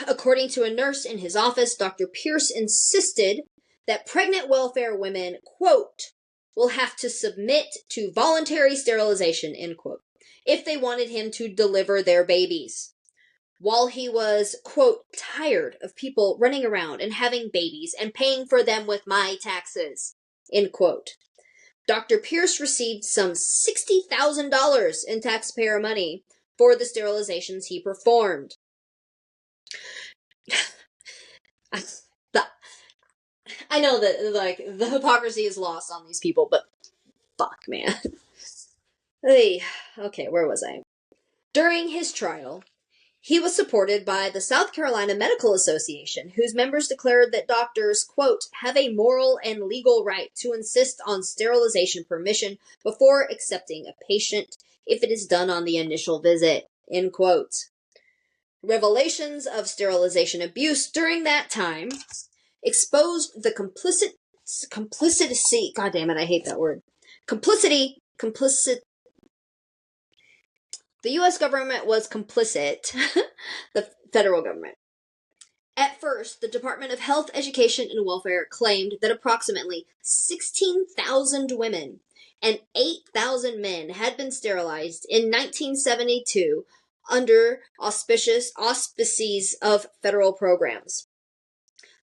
According to a nurse in his office, Dr. Pierce insisted that pregnant welfare women, quote, will have to submit to voluntary sterilization, end quote, if they wanted him to deliver their babies. While he was, quote, tired of people running around and having babies and paying for them with my taxes, end quote. Dr. Pierce received some $60,000 in taxpayer money for the sterilizations he performed. I know that, like, the hypocrisy is lost on these people, but fuck, man. Hey, okay, where was I? During his trial, he was supported by the South Carolina Medical Association, whose members declared that doctors, quote, have a moral and legal right to insist on sterilization permission before accepting a patient if it is done on the initial visit, end quote. Revelations of sterilization abuse during that time exposed the complicity, god damn it, I hate that word. Complicit. The U.S. government was complicit, the federal government. At first, the Department of Health, Education, and Welfare claimed that approximately 16,000 women and 8,000 men had been sterilized in 1972 under auspices of federal programs.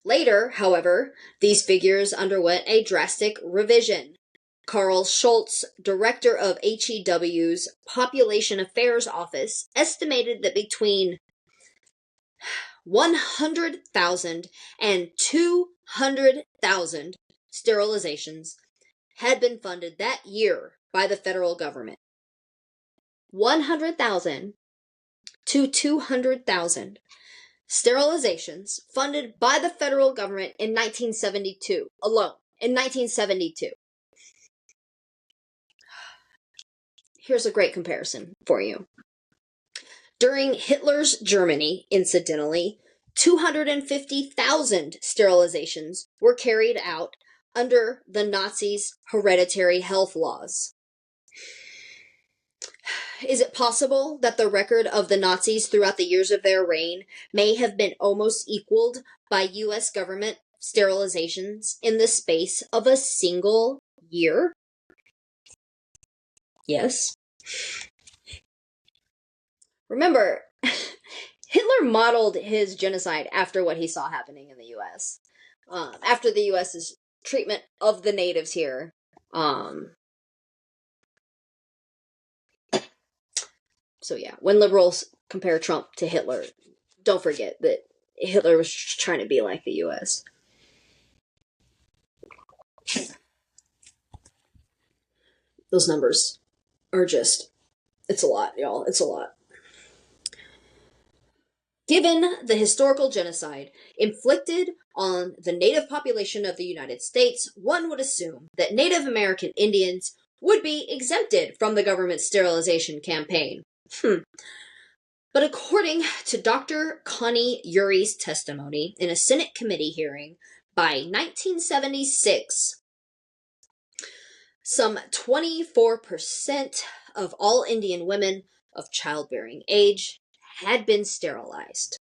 Later, however, these figures underwent a drastic revision. Carl Schultz, director of HEW's Population Affairs Office, estimated that between 100,000 and 200,000 sterilizations had been funded that year by the federal government. 100,000 to 200,000 sterilizations funded by the federal government in 1972 alone. In 1972. Here's a great comparison for you. During Hitler's Germany, incidentally, 250,000 sterilizations were carried out under the Nazis' hereditary health laws. Is it possible that the record of the Nazis throughout the years of their reign may have been almost equaled by U.S. government sterilizations in the space of a single year? Yes. Remember, Hitler modeled his genocide after what he saw happening in the U.S. After the U.S.'s treatment of the natives here. So yeah, when liberals compare Trump to Hitler, don't forget that Hitler was trying to be like the U.S. Those numbers are just, it's a lot, y'all. It's a lot. Given the historical genocide inflicted on the native population of the United States, one would assume that Native American Indians would be exempted from the government's sterilization campaign. But according to Dr. Connie Urie's testimony in a Senate committee hearing, by 1976, some 24% of all Indian women of childbearing age had been sterilized.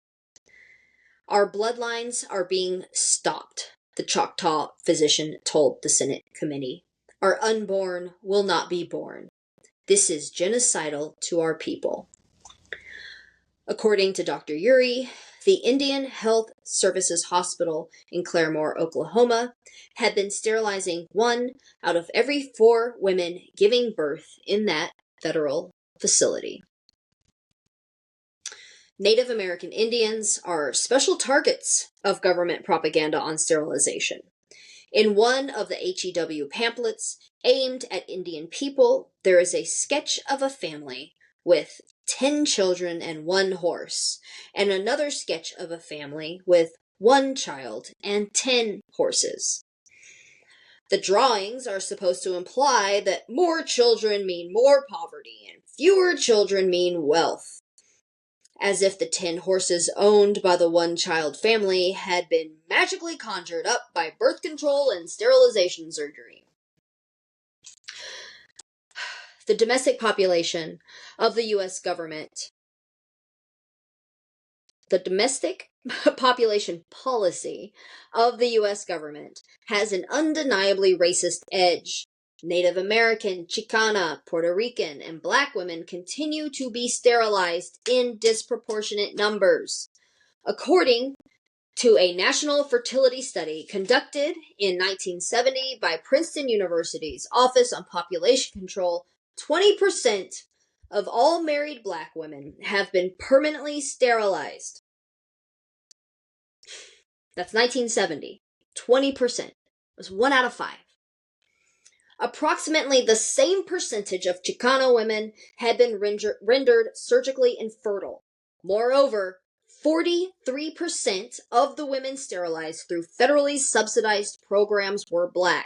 Our bloodlines are being stopped, the Choctaw physician told the Senate committee. Our unborn will not be born. This is genocidal to our people. According to Dr. Urie, the Indian Health Services Hospital in Claremore, Oklahoma, had been sterilizing 1 out of every 4 women giving birth in that federal facility. Native American Indians are special targets of government propaganda on sterilization. In one of the HEW pamphlets aimed at Indian people, there is a sketch of a family with 10 children and 1 horse, and another sketch of a family with 1 child and 10 horses. The drawings are supposed to imply that more children mean more poverty and fewer children mean wealth, as if the 10 horses owned by the 1-child family had been magically conjured up by birth control and sterilization surgery. The domestic population of the U.S. government, the domestic population policy of the U.S. government has an undeniably racist edge. Native American, Chicana, Puerto Rican, and Black women continue to be sterilized in disproportionate numbers. According to a national fertility study conducted in 1970 by Princeton University's Office on Population Control, 20% of all married Black women have been permanently sterilized. That's 1970. 20%. That's 1 out of 5. Approximately the same percentage of Chicano women had been rendered surgically infertile. Moreover, 43% of the women sterilized through federally subsidized programs were Black.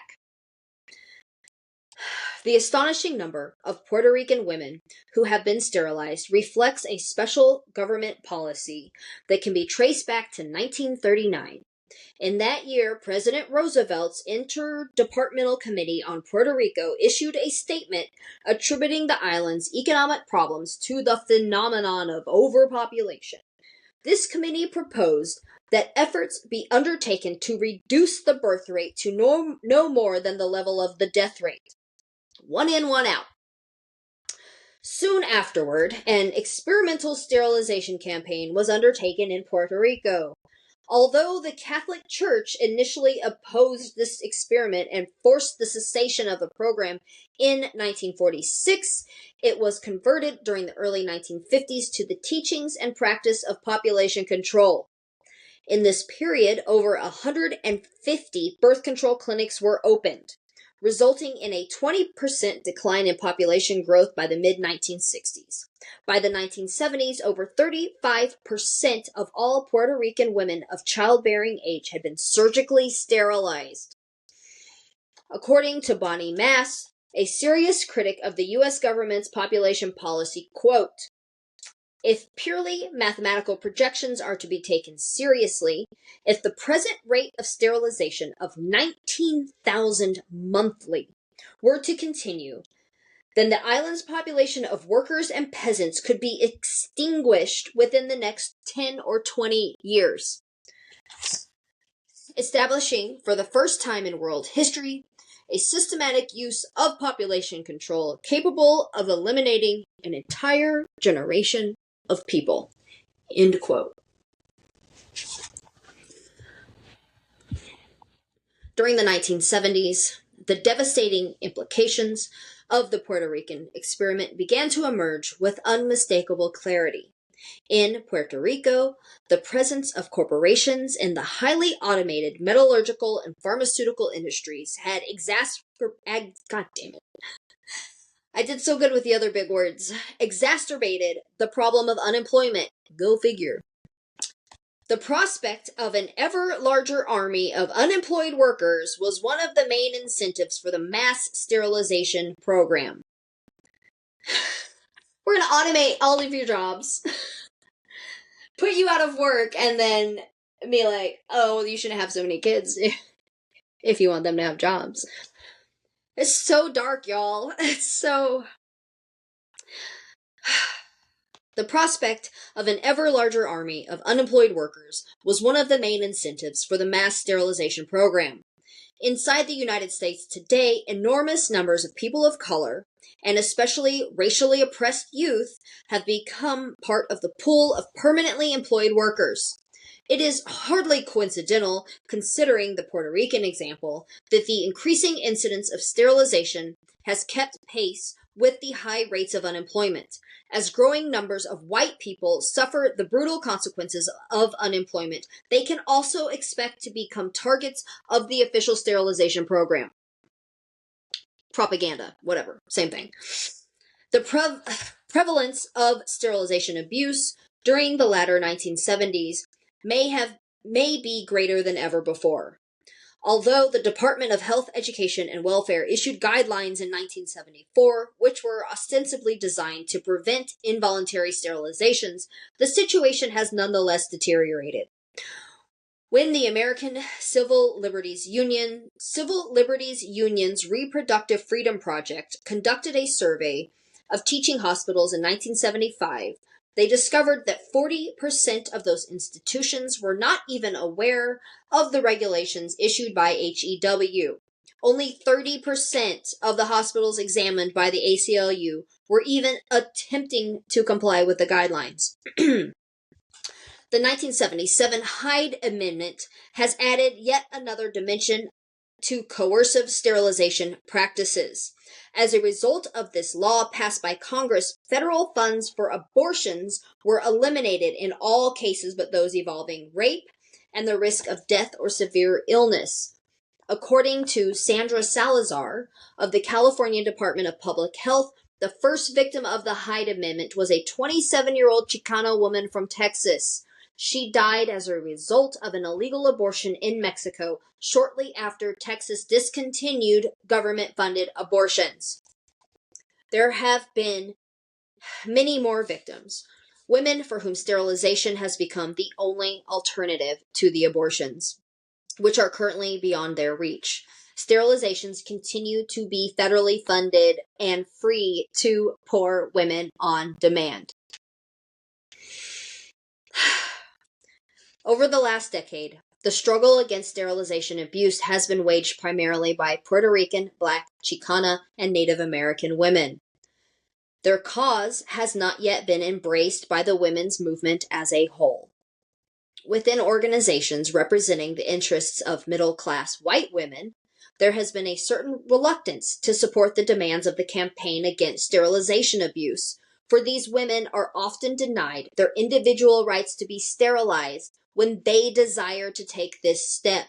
The astonishing number of Puerto Rican women who have been sterilized reflects a special government policy that can be traced back to 1939. In that year, President Roosevelt's Interdepartmental Committee on Puerto Rico issued a statement attributing the island's economic problems to the phenomenon of overpopulation. This committee proposed that efforts be undertaken to reduce the birth rate to no more than the level of the death rate. 1 in, 1 out. Soon afterward, an experimental sterilization campaign was undertaken in Puerto Rico. Although the Catholic Church initially opposed this experiment and forced the cessation of the program in 1946, it was converted during the early 1950s to the teachings and practice of population control. In this period, over 150 birth control clinics were opened, resulting in a 20% decline in population growth by the mid-1960s. By the 1970s, over 35% of all Puerto Rican women of childbearing age had been surgically sterilized. According to Bonnie Mass, a serious critic of the U.S. government's population policy, quote, "If purely mathematical projections are to be taken seriously, if the present rate of sterilization of 19,000 monthly were to continue, then the island's population of workers and peasants could be extinguished within the next 10 or 20 years. Establishing for the first time in world history a systematic use of population control capable of eliminating an entire generation of people. End quote. During the 1970s, the devastating implications of the Puerto Rican experiment began to emerge with unmistakable clarity. In Puerto Rico, the presence of corporations in the highly automated metallurgical and pharmaceutical industries had God damn it. I did so good with the other big words. Exacerbated the problem of unemployment. Go figure. The prospect of an ever larger army of unemployed workers was one of the main incentives for the mass sterilization program. We're going to automate all of your jobs, put you out of work, and then be like, oh, you shouldn't have so many kids if you want them to have jobs. It's so dark, y'all. It's so... The prospect of an ever larger army of unemployed workers was one of the main incentives for the mass sterilization program. Inside the United States today, enormous numbers of people of color, and especially racially oppressed youth, have become part of the pool of permanently employed workers. It is hardly coincidental, considering the Puerto Rican example, that the increasing incidence of sterilization has kept pace with the high rates of unemployment. As growing numbers of white people suffer the brutal consequences of unemployment, they can also expect to become targets of the official sterilization program. Propaganda, whatever, same thing. The prevalence of sterilization abuse during the latter 1970s may be greater than ever before. Although the Department of Health, Education, and Welfare issued guidelines in 1974, which were ostensibly designed to prevent involuntary sterilizations, the situation has nonetheless deteriorated. When the American Civil Liberties Union's Reproductive Freedom Project conducted a survey of teaching hospitals in 1975, they discovered that 40% of those institutions were not even aware of the regulations issued by HEW. Only 30% of the hospitals examined by the ACLU were even attempting to comply with the guidelines. The 1977 Hyde Amendment has added yet another dimension to coercive sterilization practices. As a result of this law passed by Congress, federal funds for abortions were eliminated in all cases but those involving rape and the risk of death or severe illness. According to Sandra Salazar of the California Department of Public Health, the first victim of the Hyde Amendment was a 27-year-old Chicana woman from Texas. She died as a result of an illegal abortion in Mexico shortly after Texas discontinued government-funded abortions. There have been many more victims, women for whom sterilization has become the only alternative to the abortions, which are currently beyond their reach. Sterilizations continue to be federally funded and free to poor women on demand. Over the last decade, the struggle against sterilization abuse has been waged primarily by Puerto Rican, Black, Chicana, and Native American women. Their cause has not yet been embraced by the women's movement as a whole. Within organizations representing the interests of middle-class white women, there has been a certain reluctance to support the demands of the campaign against sterilization abuse, for these women are often denied their individual rights to be sterilized when they desire to take this step.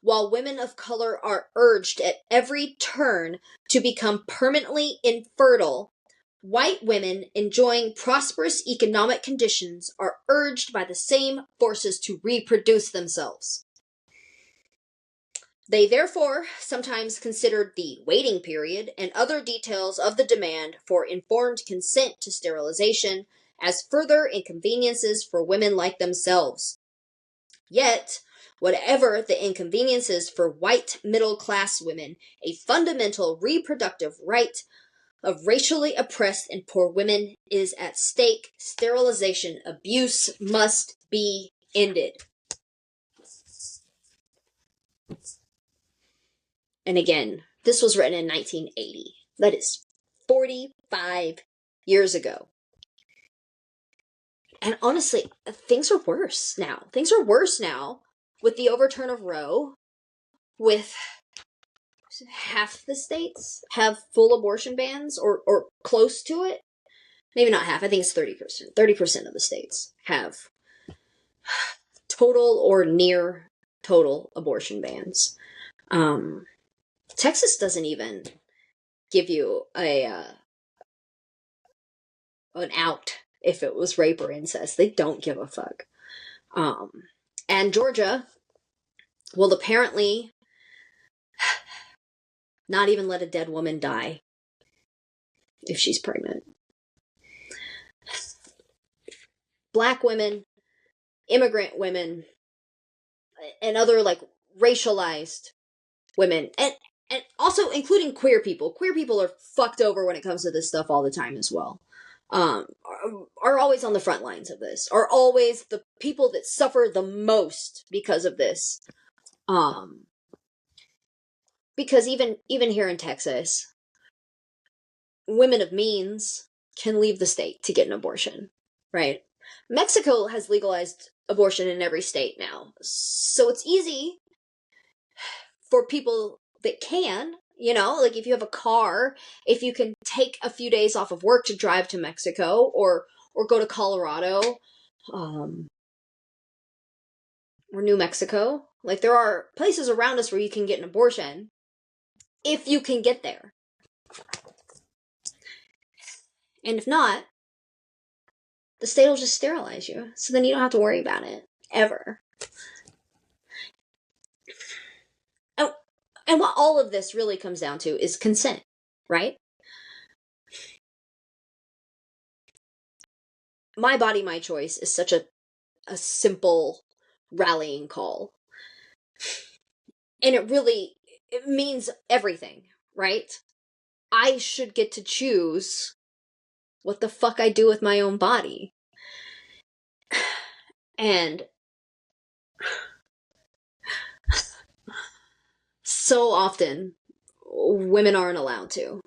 While women of color are urged at every turn to become permanently infertile, white women enjoying prosperous economic conditions are urged by the same forces to reproduce themselves. They therefore sometimes considered the waiting period and other details of the demand for informed consent to sterilization as further inconveniences for women like themselves. Yet, whatever the inconveniences for white middle-class women, a fundamental reproductive right of racially oppressed and poor women is at stake. Sterilization abuse must be ended. And again, This was written in 1980. That is 45 years ago. And honestly, things are worse now. Things are worse now with the overturn of Roe, with half the states have full abortion bans or close to it. Maybe not half, I think it's 30%. 30% of the states have total or near total abortion bans. Texas doesn't even give you an out if it was rape or incest. They don't give a fuck. And Georgia will apparently not even let a dead woman die if she's pregnant. Black women, immigrant women, and other like racialized women, and also including queer people. Queer people are fucked over when it comes to this stuff all the time as well. Are always on the front lines of this, are always the people that suffer the most because of this. Because even here in Texas, women of means can leave the state to get an abortion, right? Mexico has legalized abortion in every state now. So it's easy for people that can, you know, like if you have a car, if you can take a few days off of work to drive to Mexico or go to Colorado, or New Mexico. Like there are places around us where you can get an abortion if you can get there. And if not, the state will just sterilize you. So then you don't have to worry about it. Ever. Oh, and what all of this really comes down to is consent, right? My body, my choice is such a simple rallying call. And it means everything, right? I should get to choose what the fuck I do with my own body. And so often, women aren't allowed to.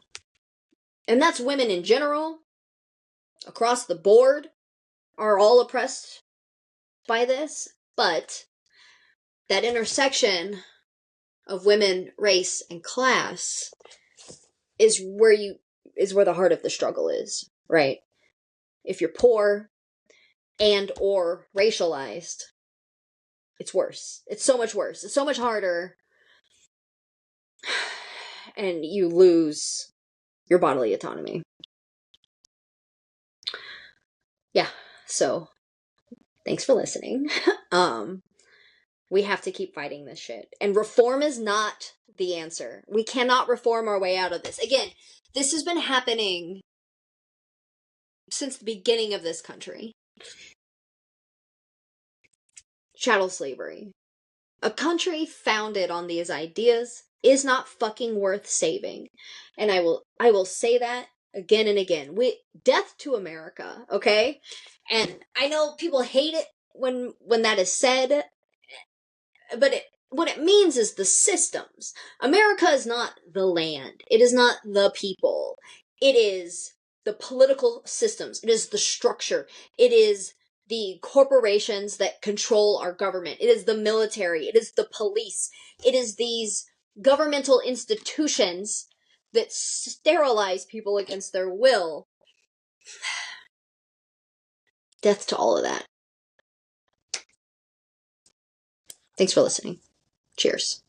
And that's women in general, across the board, are all oppressed by this. But that intersection of women, race, and class is where the heart of the struggle is, right? If you're poor and or racialized, it's worse. It's so much worse. It's so much harder. And you lose your bodily autonomy. Yeah, so thanks for listening. We have to keep fighting this shit. And reform is not the answer. We cannot reform our way out of this. Again, this has been happening since the beginning of this country. Chattel slavery. A country founded on these ideas is not fucking worth saving. And I will say that again and again. Death to America, okay? And I know people hate it when that is said, but what it means is the systems. America is not the land. It is not the people. It is the political systems. It is the structure. It is the corporations that control our government. It is the military. It is the police. It is these governmental institutions that sterilize people against their will. Death to all of that. Thanks for listening. Cheers.